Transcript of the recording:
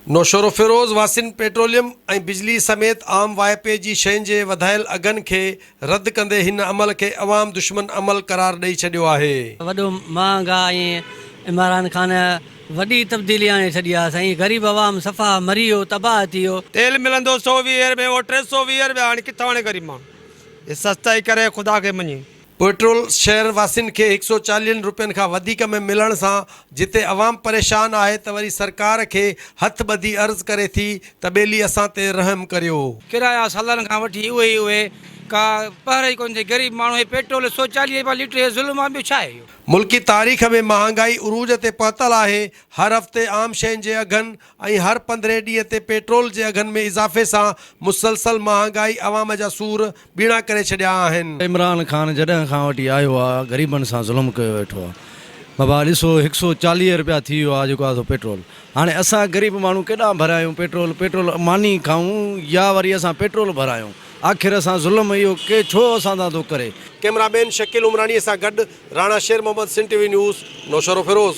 Naushahro Firoz वासिन petroleum ऐं बिजली समेत आम वाइपे जी शयुनि जे वधायल अघनि खे रद्द कंदे हिन अमल खे अवाम दुश्मन अमल करार ॾेई छॾियो आहे। वॾो महांगा ऐं इमरान ख़ान वॾी तब्दीली आणे छॾी आहे साईं। ग़रीब आवाम सफ़ा मरी वियो, तबाह थी वियो। तेल मिलंदो 120 रुपए, वो 320 रुपया, हाणे किथां हाणे ग़रीब माण्हू ये सस्ताई करे ख़ुदा खे मञे। पेट्रोल शहर वासियुनि खे 140 रुपयनि खां वधीक में मिलण सां जिते अवाम परेशान आहे त वरी सरकार खे हथ ॿधी अर्ज़ु करे थी त ॿेली असां ते रहम करियो। किराया सालनि खां वठी उहे का पहर ई कोन थिए। ग़रीब माण्हू पेट्रोल 140 रुपया लीटर ज़ुल्म आहे, ॿियो छा आहे? मुल्की तारीख़ में महांगाई उरूज ते पहुतल आहे। हर हफ़्ते आम शयुनि जे अघनि ऐं हर 15 ॾींहं ते पेट्रोल जे अघनि में इज़ाफ़े सां मुसलसल महांगाई अवाम जा सूर ॿीणा करे छॾिया आहिनि। इमरान ख़ान जॾहिं खां वठी आयो आहे ग़रीबनि सां ज़ुल्म कयो वेठो आहे। बाबा ॾिसो 140 रुपया थी वियो आहे जेको आहे पेट्रोल। हाणे असां ग़रीब माण्हू केॾां भरायूं पेट्रोल मानी खाऊं या वरी असां पेट्रोल भरायूं? आख़िर असां ज़ुल्म इहो के छो असां सां थो करे? कैमरामैन शकील उमरानी सां गॾु राणा शेर मोहम्मद, सिंध टीवी न्यूज़, नौशरो फिरोज़।